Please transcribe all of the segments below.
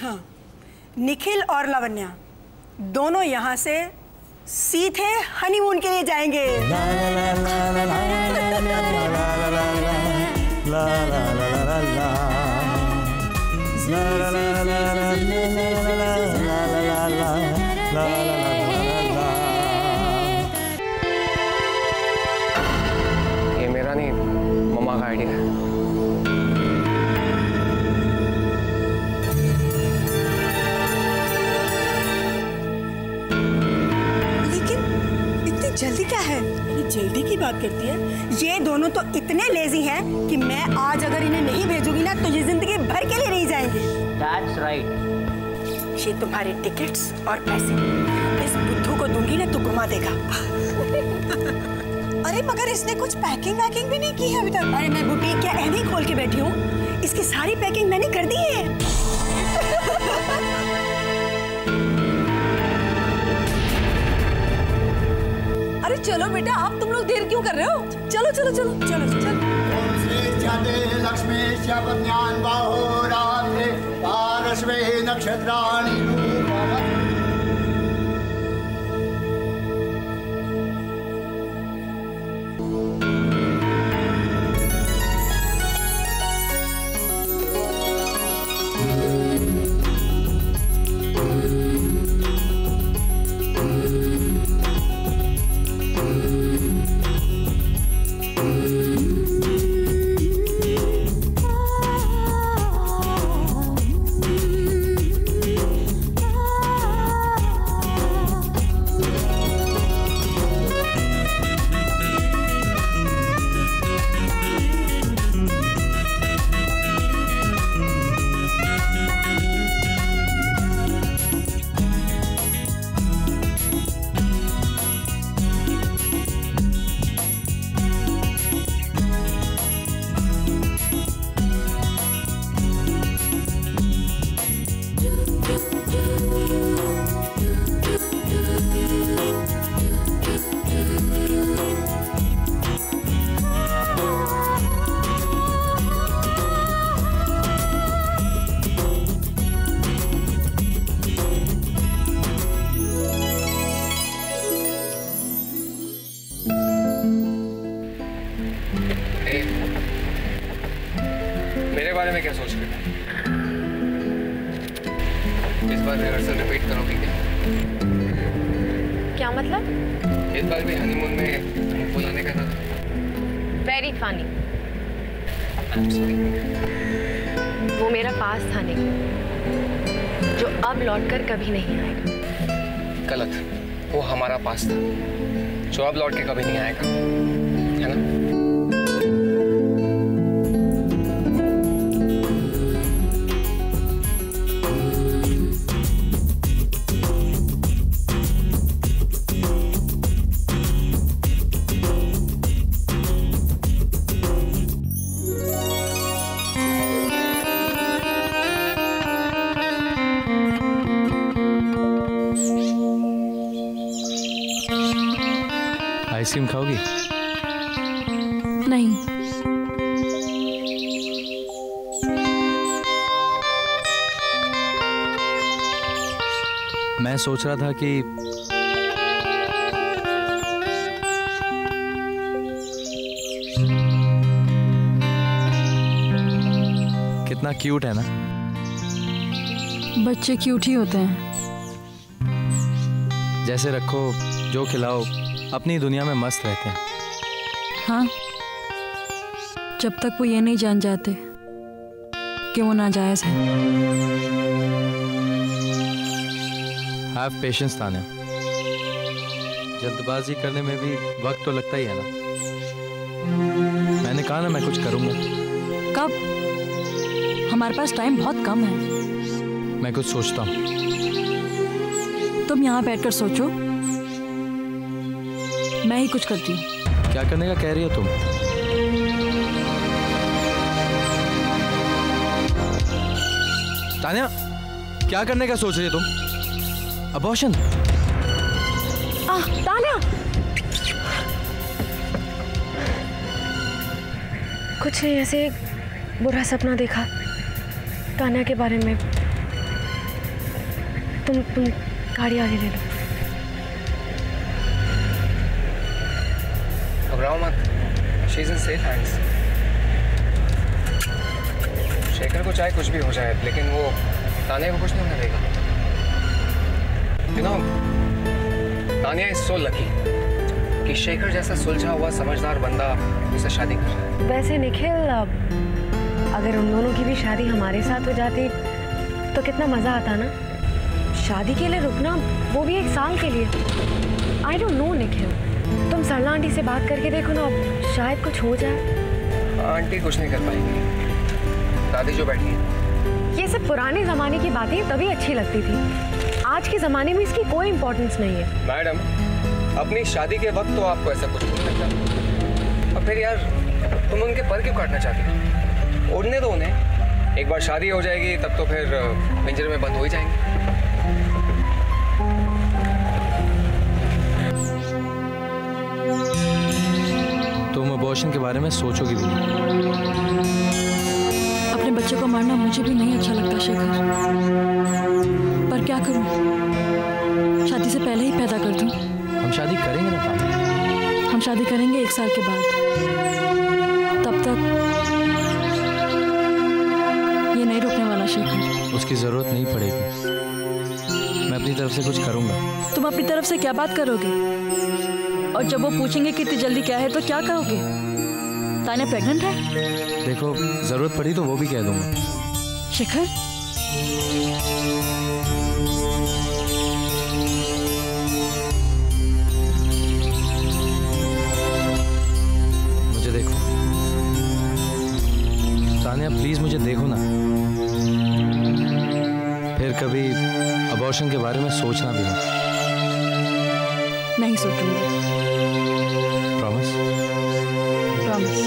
हाँ, निखिल और लावण्या दोनों यहाँ से सीधे हनीमून के लिए जाएंगे। ये मेरा नहीं, मम्मा का आइडिया है। जल्दी क्या है? ये जल्दी की बात करती है। ये दोनों तो इतने लेजी हैं कि मैं आज अगर इन्हें नहीं भेजूंगी ना तो ये जिंदगी भर के लिए नहीं जाएंगे। That's right. ये तुम्हारे टिकट्स और पैसे इस बुद्धू को दूंगी ना तो घुमा देगा। अरे मगर इसने कुछ पैकिंग भी नहीं की है अभी तक। अरे मैं बुटीक क्या ऐसे खोल के बैठी हूँ, इसकी सारी पैकिंग मैंने कर दी है। अरे चलो बेटा, आप तुम लोग देर क्यों कर रहे हो? चलो चलो चलो चलो चलो। ओम श्री छाते लक्ष्मी श्यापज्ञान बाहो राधे पारश्वे नक्षत्राणि रूपम। मेरे बारे में क्या सोच रहे हो? इस बार रिहर्सल रिपीट करोगी क्या? क्या मतलब? इस बार भी हनीमून में तुमको लाने का था। Very funny. वो मेरा पास था नहीं, जो अब लौटकर कभी नहीं आएगा। गलत, वो हमारा पास था जो अब लौट के कभी नहीं आएगा, है ना? आइसक्रीम खाओगी? नहीं। मैं सोच रहा था कि कितना क्यूट है ना? बच्चे क्यूट ही होते हैं। जैसे रखो, जो खिलाओ, अपनी दुनिया में मस्त रहते हैं। हाँ, जब तक वो ये नहीं जान जाते कि वो नाजायज है। हैव पेशेंस तान्या, जल्दबाजी करने में भी वक्त तो लगता ही है ना। मैंने कहा ना मैं कुछ करूंगा। कब? हमारे पास टाइम बहुत कम है। मैं कुछ सोचता हूँ। तुम यहाँ बैठकर सोचो, मैं ही कुछ करती हूँ। क्या करने का कह रही हो तुम? तान्या, क्या करने का सोच रही हो तुम? अबॉर्शन? तान्या, कुछ नहीं, ऐसे एक बुरा सपना देखा तान्या के बारे में। तुम गाड़ी आगे ले लो। घबराओ मत, she is in safe hands. Shekhar को चाहे कुछ भी हो जाए, लेकिन वो तानिया को कुछ नहीं होने देगा। You know, Tania is so lucky कि शेखर जैसा सुलझा हुआ समझदार बंदा उससे शादी कर रहा है। वैसे निखिल, अगर उन दोनों की भी शादी हमारे साथ हो जाती तो कितना मजा आता ना। शादी के लिए रुकना, वो भी 1 साल के लिए। आई डोंट नो निखिल, तुम सरला आंटी से बात करके देखो ना, शायद कुछ हो जाए। आंटी कुछ नहीं कर पाएंगी, दादी जो बैठी है। ये सब पुराने जमाने की बातें तभी अच्छी लगती थी, आज के जमाने में इसकी कोई इंपॉर्टेंस नहीं है। मैडम, अपनी शादी के वक्त तो आपको ऐसा कुछ नहीं लगता, और फिर यार तुम उनके पर क्यों काटना चाहती हो? उड़ने दो उन्हें, एक बार शादी हो जाएगी तब तो फिर पिंजरे में बंद हो ही जाएंगे। तुम अबॉर्शन के बारे में सोचोगी भी नहीं। अपने बच्चे को मारना मुझे भी नहीं अच्छा लगता शेखर, पर क्या करूं, शादी से पहले ही पैदा कर दूं। हम शादी करेंगे ना तानिया। हम शादी करेंगे 1 साल के बाद, तब तक ये नहीं रुकने वाला शेखर। उसकी जरूरत नहीं पड़ेगी, मैं अपनी तरफ से कुछ करूंगा। तुम अपनी तरफ से क्या बात करोगे? और जब वो पूछेंगे कि इतनी जल्दी क्या है तो क्या कहोगे? तानिया प्रेग्नेंट है? देखो, जरूरत पड़ी तो वो भी कह दूंगा। शेखर, मुझे देखो तानिया, प्लीज मुझे देखो ना। फिर कभी अबॉर्शन के बारे में सोचना भी मत। नहीं सोचूंगी। प्रॉमिस? प्रॉमिस।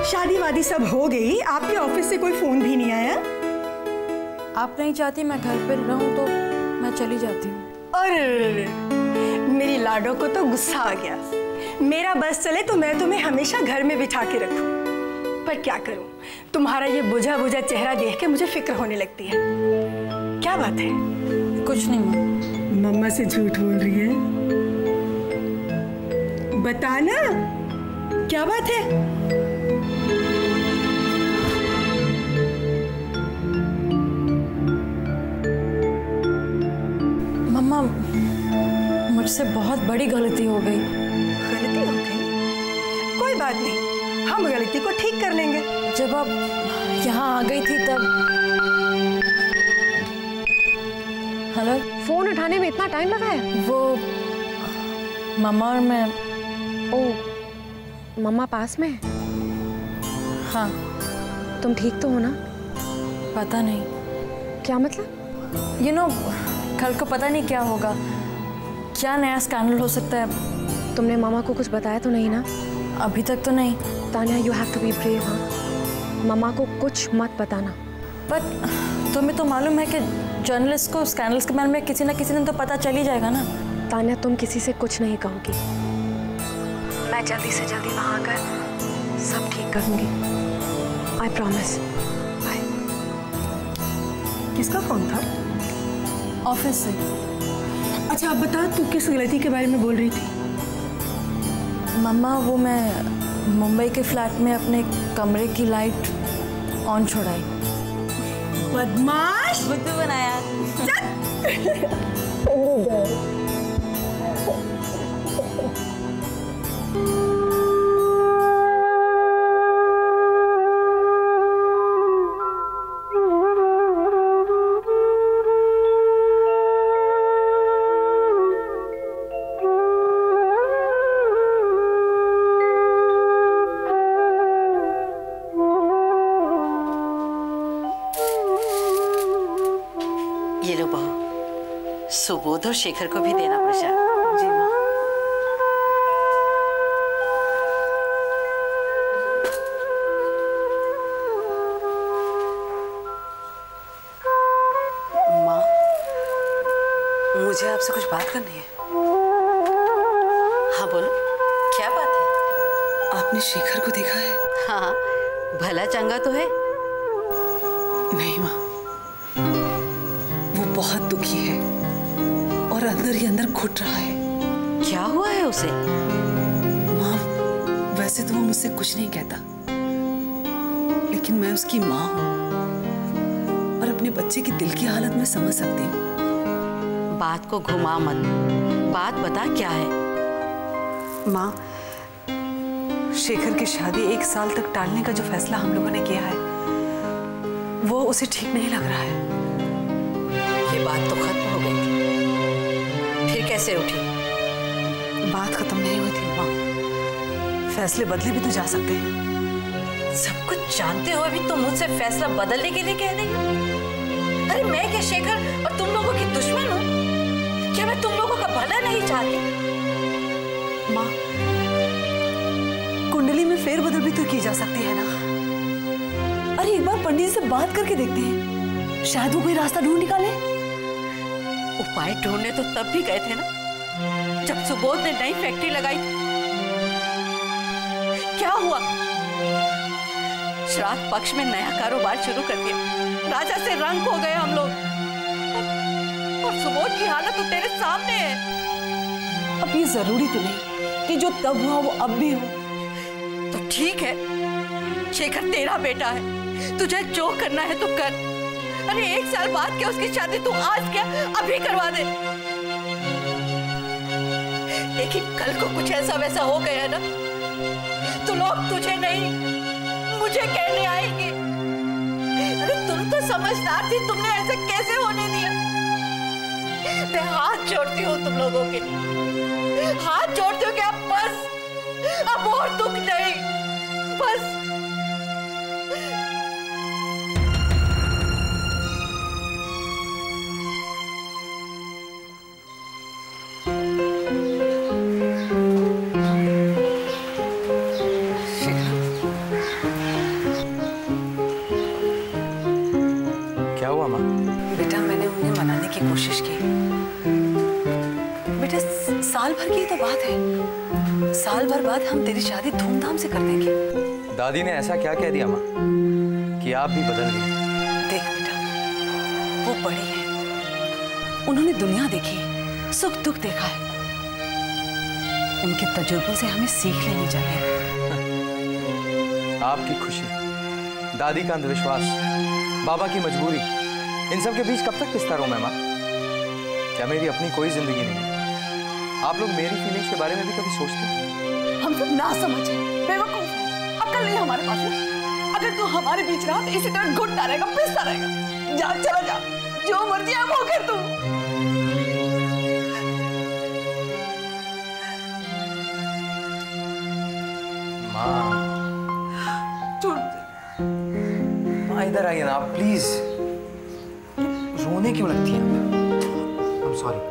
शादी वादी सब हो गई, आपके ऑफिस से कोई फोन भी नहीं आया? आप नहीं चाहती मैं घर पे रहूं तो मैं चली जाती हूँ। और मेरी लाडो को तो गुस्सा आ गया। मेरा बस चले तो मैं तुम्हें हमेशा घर में बिठा के रखूं, पर क्या करूं, तुम्हारा ये बुझा बुझा चेहरा देख के मुझे फिक्र होने लगती है। क्या बात है? कुछ नहीं। मम्मा से झूठ बोल रही है? बताना, क्या बात है? मम्मा, मुझसे बहुत बड़ी गलती हो गई। गलती हो गई? कोई बात नहीं, हम गलती को ठीक कर लेंगे। जब आप यहाँ आ गई थी तब। हेलो? फोन उठाने में इतना टाइम लगा है? वो मम्मा और मैं। ओ, मम्मा पास में है? हाँ। तुम ठीक तो हो ना? पता नहीं। क्या मतलब? यू नो, कल को पता नहीं क्या होगा, क्या नया स्कैंडल हो सकता है। तुमने मामा को कुछ बताया तो नहीं ना? अभी तक तो नहीं। Tania, you have to be brave. हाँ, मामा को कुछ मत बताना। पर तुम्हें तो मालूम है कि जर्नलिस्ट को स्कैंडल्स के बारे में किसी न किसी दिन तो पता चल ही जाएगा ना। तानिया, तुम किसी से कुछ नहीं कहोगी। मैं जल्दी से जल्दी वहाँ आकर सब ठीक करूँगी। I promise. बाय। किसका फोन था? ऑफिस से। अच्छा, अब बता, तू किस गलती के बारे में बोल रही थी? मम्मा, वो मैं मुंबई के फ्लैट में अपने कमरे की लाइट ऑन छोड़ाई। बदमाश! बुद्धू बनाया। सुबोध और शेखर को भी देना प्रसाद। जी माँ। माँ, मुझे आपसे कुछ बात करनी है। हाँ बोलो, क्या बात है? आपने शेखर को देखा है? हाँ, भला चंगा तो है। नहीं माँ, वो बहुत दुखी है और अंदर ही अंदर घुट रहा है। क्या हुआ है उसे? माँ, वैसे तो वो मुझसे कुछ नहीं कहता, लेकिन मैं उसकी माँ हूँ और अपने बच्चे की दिल की हालत में समझ सकती हूँ। बात को घुमा मत, बात बता क्या है? माँ, शेखर की शादी 1 साल तक टालने का जो फैसला हम लोगों ने किया है, वो उसे ठीक नहीं लग रहा है। ये बात तो खत्म हो गई थी, फिर कैसे उठी? बात खत्म नहीं हुई थी माँ, फैसले बदले भी तो जा सकते हैं। सब कुछ जानते हो अभी तुम मुझसे फैसला बदलने के लिए कह रही हो? अरे मैं क्या शेखर और तुम लोगों की दुश्मन हूँ? क्या मैं तुम लोगों का भला नहीं चाहती? माँ, कुंडली में फेरबदल भी तो की जा सकती है ना। अरे एक बार पंडित से बात करके देखते हैं, शायद वो कोई रास्ता ढूंढ निकाले। उपाय ढूंढने तो तब भी गए थे ना, जब सुबोध ने नई फैक्ट्री लगाई थी। क्या हुआ? श्राद्ध पक्ष में नया कारोबार शुरू कर दिया, राजा से रंग हो गए हम लोग, और सुबोध की हालत तो तेरे सामने है। अब ये जरूरी तो नहीं कि जो तब हुआ वो अब भी हो। तो ठीक है, शेखर तेरा बेटा है, तुझे जो करना है तो कर। अरे 1 साल बाद क्या उसकी शादी तू आज क्या अभी करवा दे। लेकिन कल को कुछ ऐसा वैसा हो गया ना, तो लोग तुझे नहीं मुझे कहने आएंगे, अरे तुम तो समझदार थी, तुमने ऐसे कैसे होने दिया? मैं हाथ जोड़ती हूँ तुम लोगों के, हाथ जोड़ती हूँ कि अब बस, अब और दुख नहीं, बस। क्या हुआ माँ? बेटा, मैंने उन्हें मनाने की कोशिश की। बेटा, साल भर की तो बात है, साल भर बाद हम तेरी शादी धूमधाम से कर देंगे। दादी ने ऐसा क्या कह दिया माँ कि आप भी बदल गई? देख बेटा, वो बड़ी है, उन्होंने दुनिया देखी, सुख दुख देखा है, उनके तजुर्बों से हमें सीख लेनी चाहिए। आपकी खुशी, दादी का अंधविश्वास, बाबा की मजबूरी, इन सब के बीच कब तक पिसता रहूं मैं माँ? क्या मेरी अपनी कोई जिंदगी नहीं है? आप लोग मेरी फीलिंग्स के बारे में भी कभी सोचते हैं? हम सब ना समझे, बेवकूफ हैं, अक्ल नहीं हमारे पास में। अगर तू हमारे बीच रहा तो इसी तरह घुटता रहेगा, पिसता रहेगा। जा, चला जा, जो मर्जी है वो कर तू। माँ, माँ इधर आइए ना आप प्लीज। रोने क्यों लगती हैं? I'm sorry.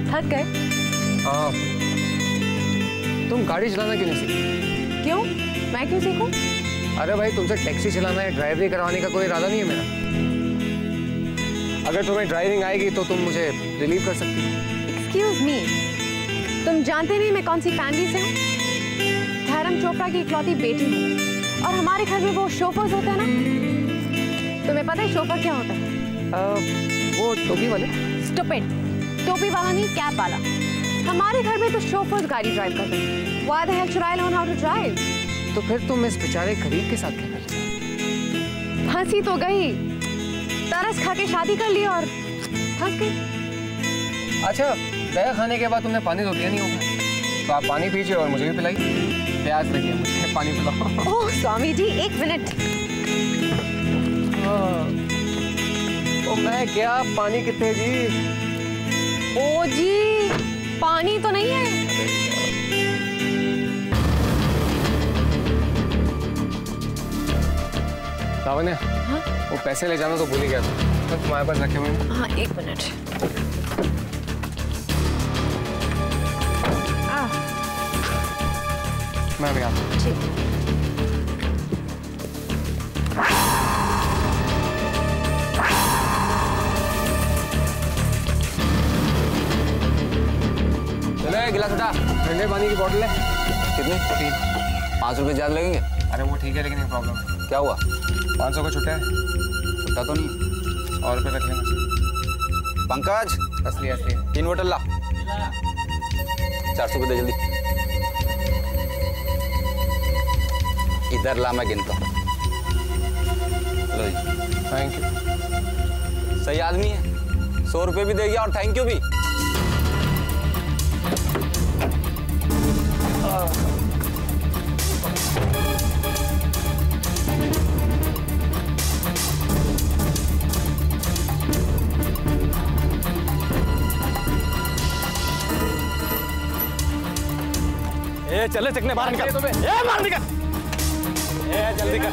थक गए? हाँ, तुम गाड़ी चलाना क्यों नहीं सीखी? क्यों? मैं क्यों सीखूं? अरे भाई, तुमसे टैक्सी चलाना या ड्राइवरी करवाने का कोई इरादा नहीं है मेरा। अगर तुम्हें ड्राइविंग आएगी तो तुम मुझे रिलीव कर सकती हो। एक्सक्यूज मी, तुम जानते नहीं मैं कौन सी फैमिली से हूँ? धर्म चोपड़ा की इकलौती बेटी हूँ और हमारे घर में वो शोफर्स होते हैं ना, तुम्हें पता है शोफर क्या होता है? वो टोपी वाले। स्टूपिड। टोपी वाला नहीं, कैप वाला। हमारे घर में तो शोफर्स गाड़ी ड्राइव करते हैं। Why the hell should I learn how to drive? तो फिर तुम इस बेचारे गरीब के साथ क्या कर रही? हंसी तो गई, तरस खा के शादी कर ली और हंस गई। अच्छा, दया खाने के बाद तुमने पानी तो पिया नहीं होगा, तो आप पानी पीजिए और मुझे भी पिलाइए। प्यास लगी है मुझे, पानी पिलाओ। ओह स्वामी जी, 1 मिनट। ओ मैं क्या, पानी कितने जी? ओ जी, पानी तो नहीं है। लावण्य, हाँ? वो पैसे ले जाना तो भूल ही गया था, तो तुम्हारे पास रखे हुए हैं। हाँ 1 मिनट। मैं भी आता हूँ। ठीक। चलो एक गिलास उठा। ठंडे पानी की बोतल है। कितनी? 3। 5 रुपए ज्यादा लगेंगे। अरे वो ठीक है, लेकिन एक प्रॉब्लम है। क्या हुआ? 500 का छुट्टा है। छुट्टा तो नहीं। और रुपये रख लेना। पंकज, असली असली 3 बोतल ला। 400 रुपए दे जल्दी। इधर ला, मैं गिनता हूँ। लो जी। Thank you. सही आदमी है, 100 रुपए भी दे गया और थैंक यू भी। ए चले चकने बाहर निकल। ए बाहर निकल। ए जल्दी कर।